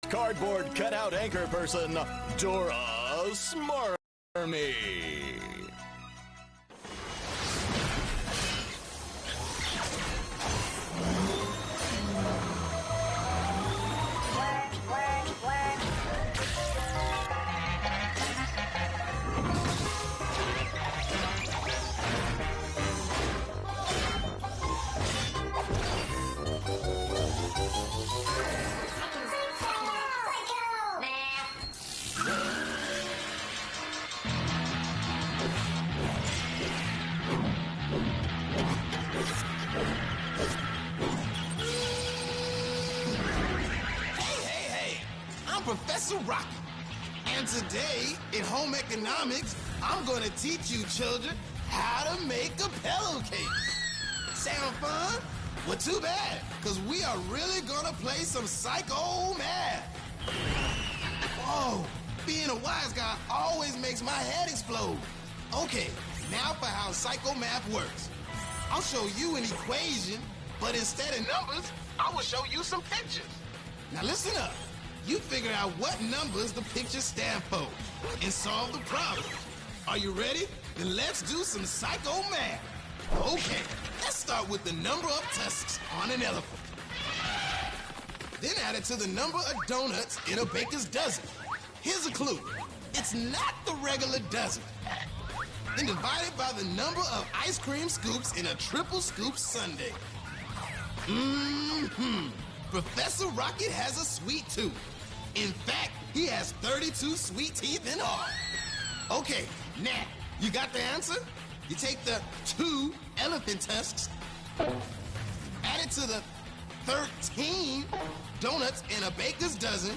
cardboard cutout anchor person, Dora Smarmy. Professor Rocket. And today, in home economics, I'm going to teach you children how to make a pillowcase. Sound fun? Well, too bad, because we are really going to play some psycho math. Whoa, being a wise guy always makes my head explode. Okay, now for how psycho math works. I'll show you an equation, but instead of numbers, I will show you some pictures. Now listen up. You figure out what numbers the pictures stand for and solve the problem. Are you ready? Then let's do some psycho math. Okay, let's start with the number of tusks on an elephant. Then add it to the number of donuts in a baker's dozen. Here's a clue. It's not the regular dozen. Then divide it by the number of ice cream scoops in a triple scoop sundae. Professor Rocket has a sweet tooth. In fact, he has 32 sweet teeth in all. Okay, now, you got the answer? You take the 2 elephant tusks, add it to the 13 donuts in a baker's dozen,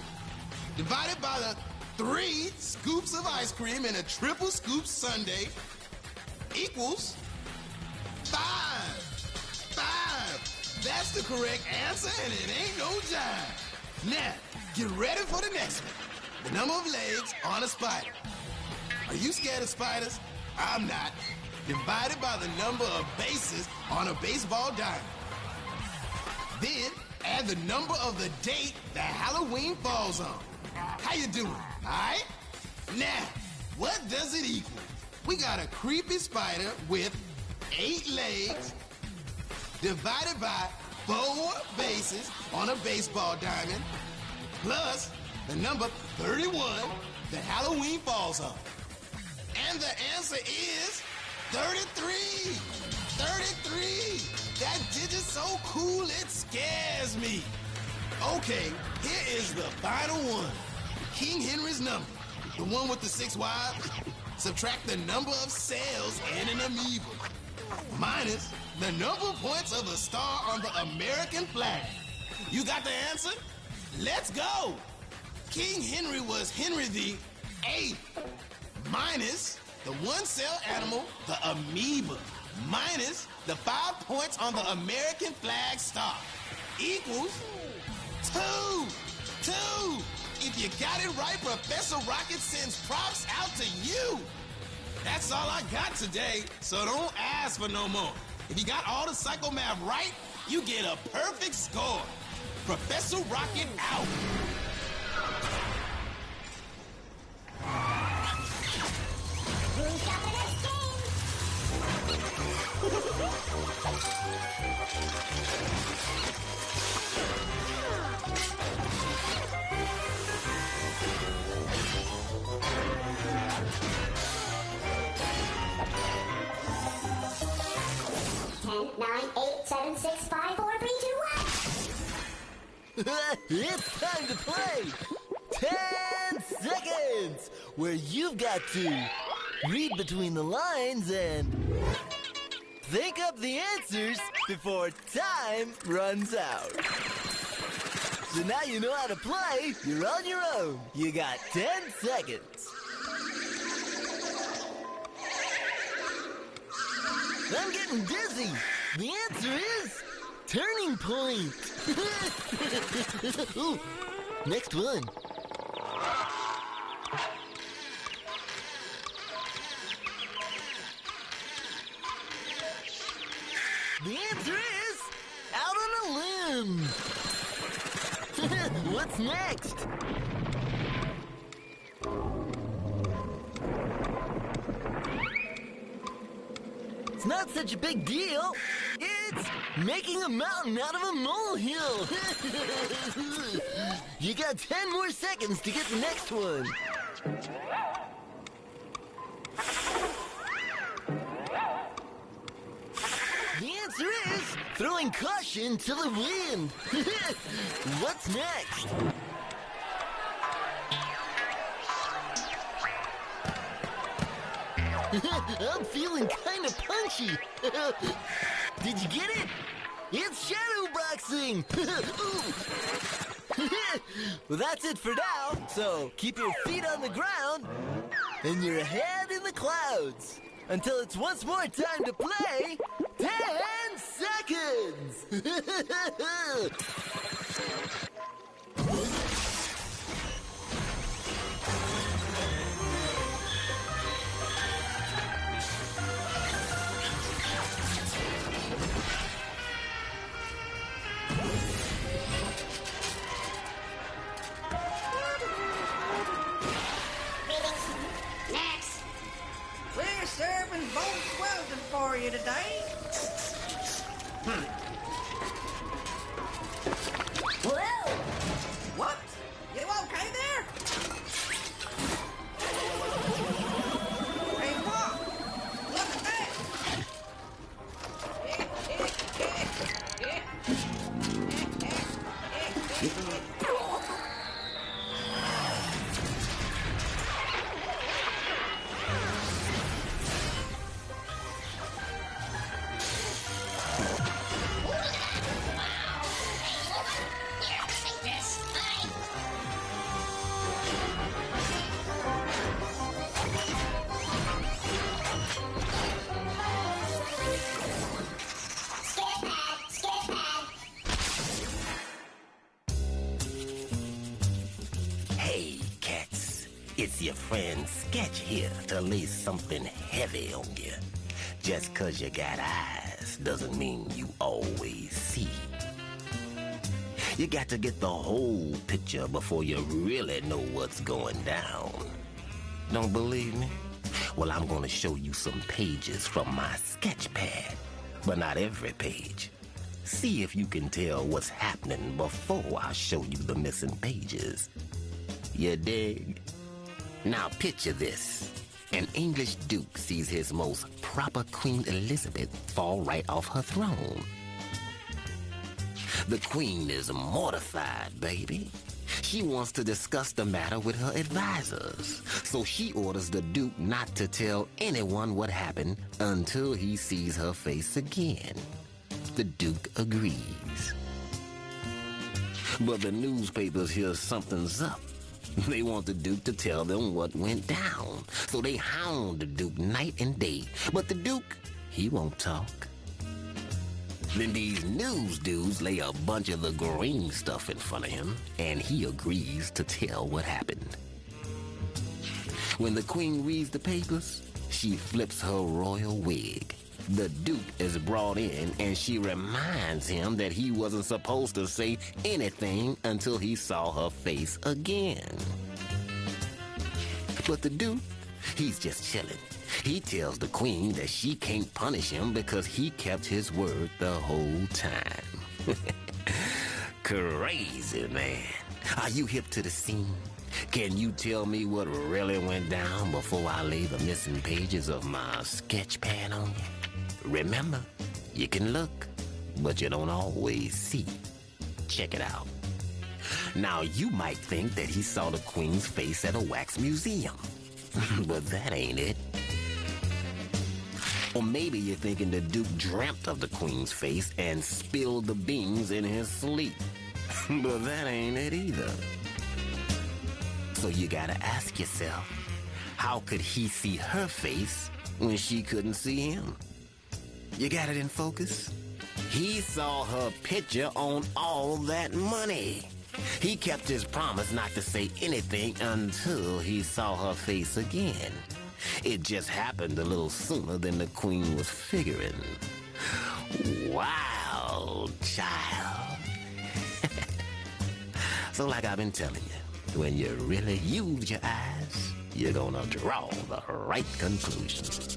divide it by the 3 scoops of ice cream in a triple scoop sundae, equals 5. 5. That's the correct answer, and it ain't no jive. Now, get ready for the next one. The number of legs on a spider. Are you scared of spiders? I'm not. Divided by the number of bases on a baseball diamond. Then, add the number of the date that Halloween falls on. How you doing? All right? Now, what does it equal? We got a creepy spider with 8 legs divided by 4 bases on a baseball diamond, plus the number 31 that Halloween falls on. And the answer is 33. 33. That digit's so cool it scares me. Okay, here is the final one. King Henry's number, the one with the 6 wives. Subtract the number of cells in an amoeba, minus the number of points of a star on the American flag. You got the answer? Let's go. King Henry was Henry the 8th, minus the 1-cell animal, the amoeba, minus the 5 points on the American flag star, equals 2. 2. If you got it right, Professor Rocket sends props out to you. That's all I got today, so don't ask for no more. If you got all the psycho math right, you get a perfect score. Professor Rocket out. Who's got the next Ten, 9, 8, 7, 6, 5, 4, 3, 2, 1. It's time to play 10 seconds, where you've got to read between the lines and think up the answers before time runs out. So now you know how to play. You're on your own. You got 10 seconds. I'm getting dizzy. The answer is turning point. Ooh, next one. The answer is out on a limb. What's next? It's not such a big deal. It's making a mountain out of a molehill. You got 10 more seconds to get the next one. The answer is throwing caution to the wind. What's next? I'm feeling kind of punchy. Did you get it? It's shadow boxing. Well, that's it for now. So keep your feet on the ground and your head in the clouds until it's once more time to play 10 seconds. We're serving both welding for you today. Whoa! What? You okay there? Hey, what? Look at that! Hey, cats. It's your friend Sketch here to lay something heavy on you. Just 'cause you got eyes doesn't mean you always see. You got to get the whole picture before you really know what's going down. Don't believe me? Well, I'm gonna show you some pages from my sketch pad, but not every page. See if you can tell what's happening before I show you the missing pages. You dig? Now picture this. An English duke sees his most proper Queen Elizabeth fall right off her throne. The queen is mortified, baby. She wants to discuss the matter with her advisors. So she orders the duke not to tell anyone what happened until he sees her face again. The duke agrees. But the newspapers hear something's up. They want the duke to tell them what went down. So they hound the duke night and day. But the duke, he won't talk. Then these news dudes lay a bunch of the green stuff in front of him, and he agrees to tell what happened. When the queen reads the papers, she flips her royal wig. The duke is brought in, and she reminds him that he wasn't supposed to say anything until he saw her face again. But the duke, he's just chilling. He tells the queen that she can't punish him because he kept his word the whole time. Crazy, man. Are you hip to the scene? Can you tell me what really went down before I lay the missing pages of my sketch pad on you? Remember, you can look, but you don't always see. Check it out. Now, you might think that he saw the queen's face at a wax museum, but that ain't it. Or maybe you're thinking the duke dreamt of the queen's face and spilled the beans in his sleep, but that ain't it either. So you gotta ask yourself, how could he see her face when she couldn't see him? You got it in focus? He saw her picture on all that money. He kept his promise not to say anything until he saw her face again. It just happened a little sooner than the queen was figuring. Wow, child. So like I've been telling you, when you really use your eyes, you're gonna draw the right conclusions.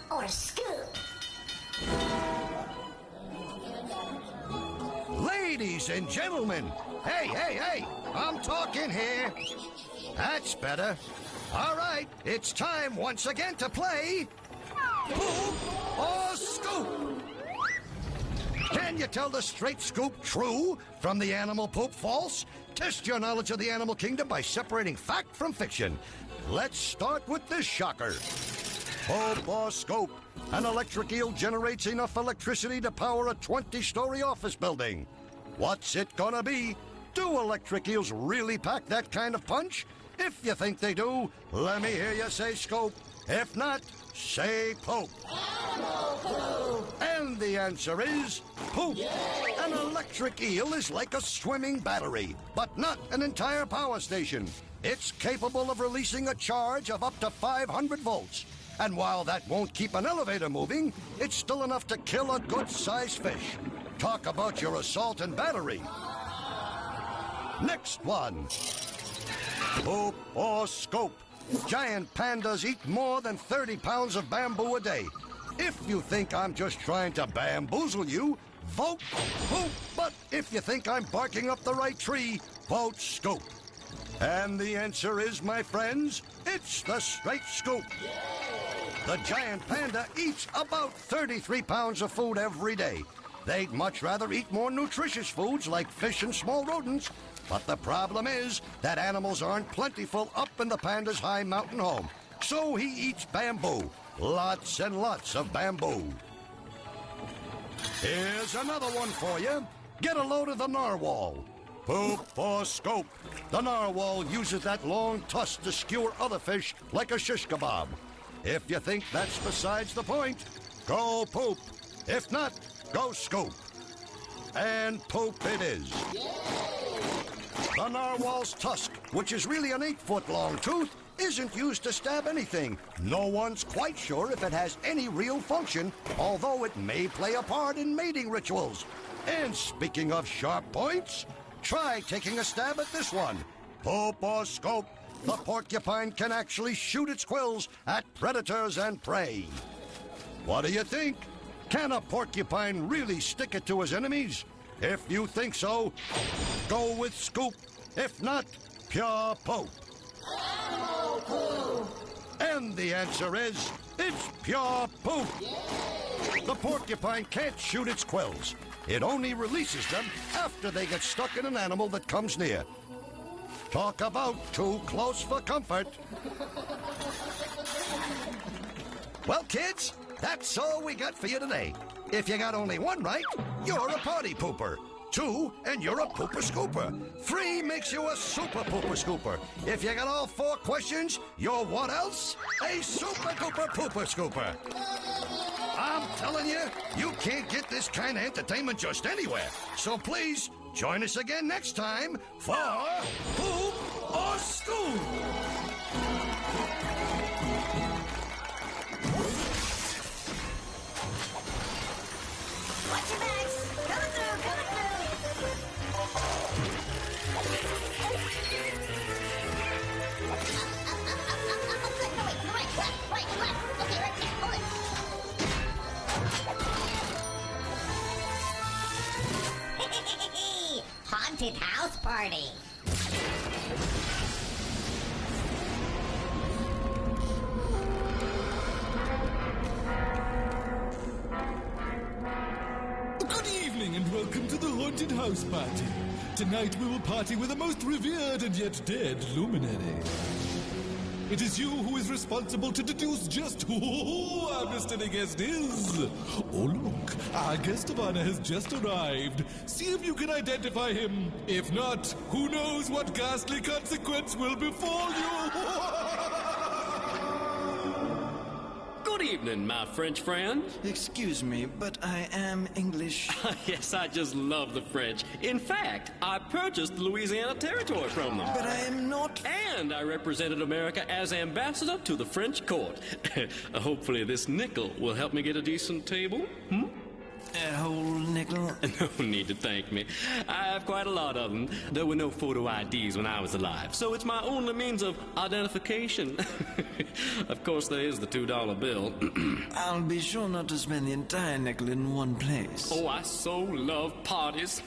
Or scoop. Ladies and gentlemen, hey, I'm talking here. That's better. All right, it's time once again to play Poop or Scoop. Can you tell the straight scoop true from the animal poop false? Test your knowledge of the animal kingdom by separating fact from fiction. Let's start with this shocker. Poop or Scoop. An electric eel generates enough electricity to power a 20-story office building. What's it gonna be? Do electric eels really pack that kind of punch? If you think they do, let me hear you say Scoop. If not, say Poop. And the answer is poop. An electric eel is like a swimming battery, but not an entire power station. It's capable of releasing a charge of up to 500 volts. And while that won't keep an elevator moving, it's still enough to kill a good-sized fish. Talk about your assault and battery. Next one. Poop or Scoop. Giant pandas eat more than 30 pounds of bamboo a day. If you think I'm just trying to bamboozle you, vote Poop. But if you think I'm barking up the right tree, vote Scoop. And the answer is, my friends, it's the straight scoop. The giant panda eats about 33 pounds of food every day. They'd much rather eat more nutritious foods like fish and small rodents. But the problem is that animals aren't plentiful up in the panda's high mountain home. So he eats bamboo. Lots and lots of bamboo. Here's another one for you. Get a load of the narwhal. Poop or Scoop. The narwhal uses that long tusk to skewer other fish like a shish kebab. If you think that's besides the point, go Poop. If not, go Scoop. And Poop it is. The narwhal's tusk, which is really an 8-foot-long tooth, isn't used to stab anything. No one's quite sure if it has any real function, although it may play a part in mating rituals. And speaking of sharp points, try taking a stab at this one. Poop or Scoop. The porcupine can actually shoot its quills at predators and prey. What do you think? Can a porcupine really stick it to his enemies? If you think so, go with Scoop. If not, pure Poop. And the answer is, it's pure Poop. The porcupine can't shoot its quills. It only releases them after they get stuck in an animal that comes near. Talk about too close for comfort. Well, kids, that's all we got for you today. If you got only one right, you're a party pooper. 2, and you're a pooper scooper. 3 makes you a super pooper scooper. If you got all 4 questions, you're what else? A super duper pooper scooper. I'm telling you, you can't get this kind of entertainment just anywhere. So please, join us again next time for Poop or Scoop. Watch your backs. Coming through, coming through. No, wait, left, right, left. Okay, right there, hold it. Haunted house party. Good evening and welcome to the Haunted House Party. Tonight we will party with the most revered and yet dead luminary. It is you who is responsible to deduce just who our mystery guest is. Oh look, our guest of honor has just arrived. See if you can identify him. If not, who knows what ghastly consequence will befall you. Good evening, my French friend. Excuse me, but I am English. Yes, I just love the French. In fact, I purchased the Louisiana Territory from them. But I am not. And I represented America as ambassador to the French court. Hopefully this nickel will help me get a decent table. A whole nickel? No need to thank me. I have quite a lot of them. There were no photo IDs when I was alive, so it's my only means of identification. Of course, there is the $2 bill. I'll be sure not to spend the entire nickel in one place. Oh, I so love parties.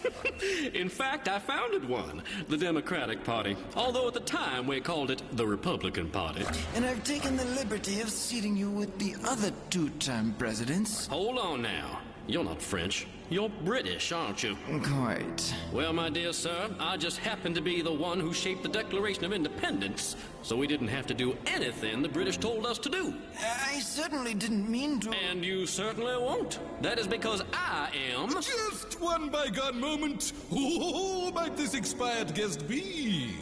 In fact, I founded one, the Democratic Party, although at the time we called it the Republican Party. And I've taken the liberty of seating you with the other two-term presidents. Hold on now. You're not French. You're British, aren't you? Quite. Well, my dear sir, I just happened to be the one who shaped the Declaration of Independence, so we didn't have to do anything the British told us to do. I certainly didn't mean to. And you certainly won't. That is because I am... Just one bygone moment. Who might this expired guest be?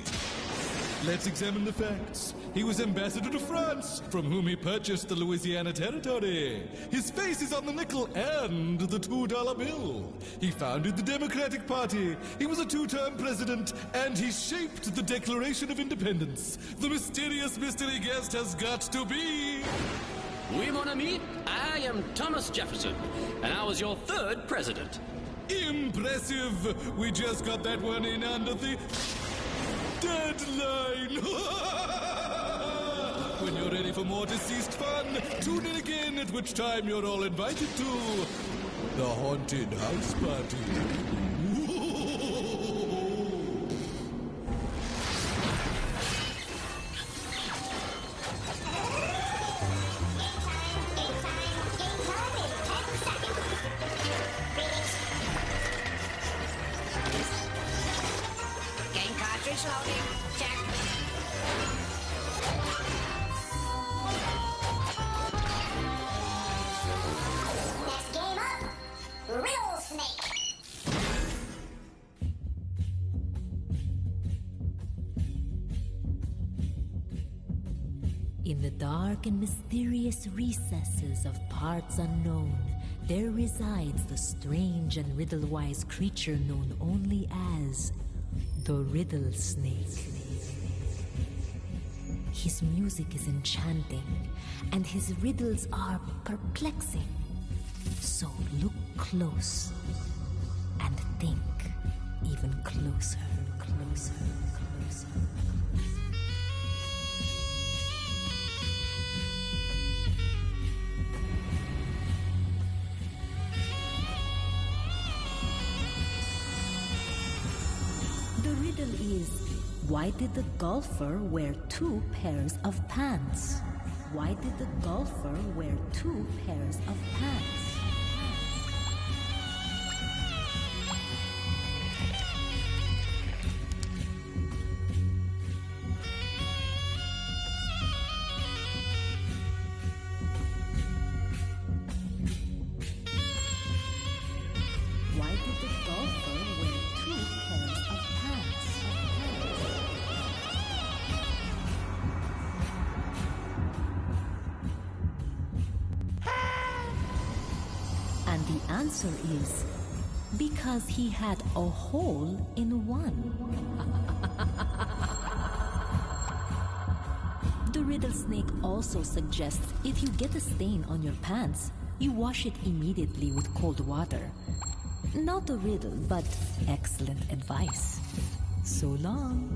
Let's examine the facts. He was ambassador to France, from whom he purchased the Louisiana Territory. His face is on the nickel and the $2 bill. He founded the Democratic Party. He was a two-term president, and he shaped the Declaration of Independence. The mysterious mystery guest has got to be... Oui, mon ami, I am Thomas Jefferson, and I was your third president. Impressive! We just got that one in under the... deadline! When you're ready for more deceased fun, tune in again, at which time you're all invited to the Haunted House Party. Game cartridge loading. Check. Next game up, Riddle Snake. In the dark and mysterious recesses of parts unknown, there resides the strange and riddle-wise creature known only as the Riddle Snake. His music is enchanting, and his riddles are perplexing. So look close and think even closer, closer, closer. The riddle is, why did the golfer wear 2 pairs of pants? Why did the golfer wear 2 pairs of pants? Why did the golfer wear 2 pairs of pants? And the answer is because he had a hole in one. The Riddle Snake also suggests if you get a stain on your pants, you wash it immediately with cold water. Not a riddle, but excellent advice. So long.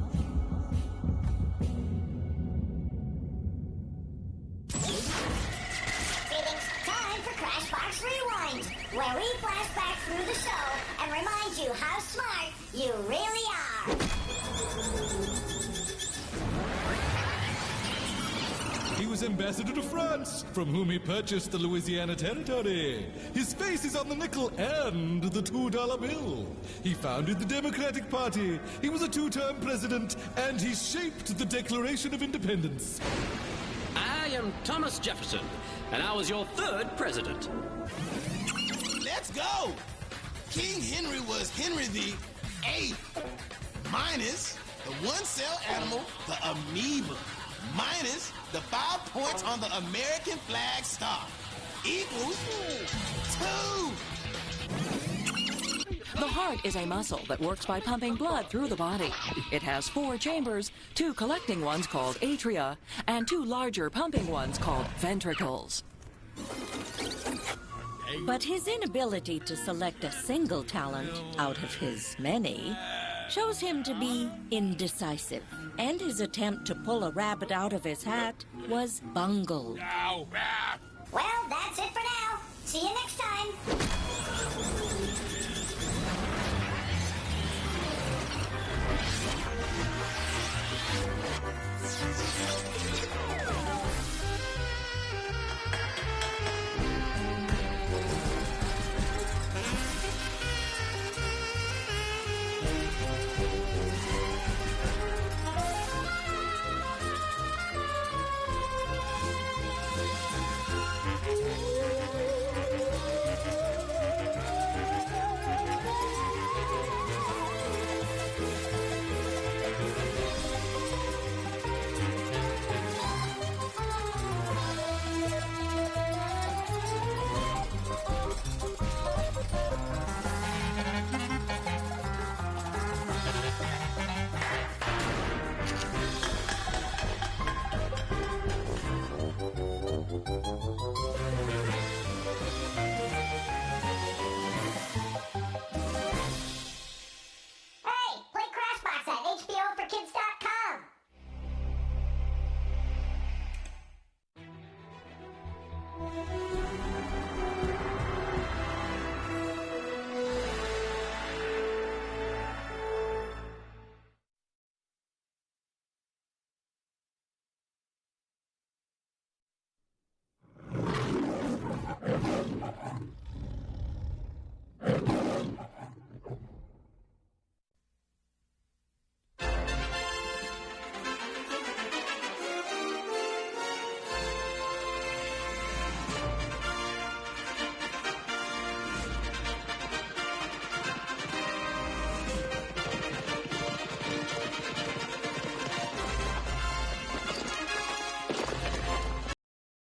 Greetings. Time for Crashbox Rewind, where we flash back through the show and remind you how smart you really are. He was ambassador to France, from whom he purchased the Louisiana Territory. His face is on the nickel and the $2 bill. He founded the Democratic Party. He was a two-term president, and he shaped the Declaration of Independence. I am Thomas Jefferson, and I was your third president. Let's go! King Henry was Henry the VIII, minus the one-cell animal, the amoeba. minus the 5 points on the American flag star equals 2. The heart is a muscle that works by pumping blood through the body. It has 4 chambers, 2 collecting ones called atria, and 2 larger pumping ones called ventricles. But his inability to select a single talent out of his many shows him to be indecisive, and his attempt to pull a rabbit out of his hat was bungled. Well, that's it for now. See you next time.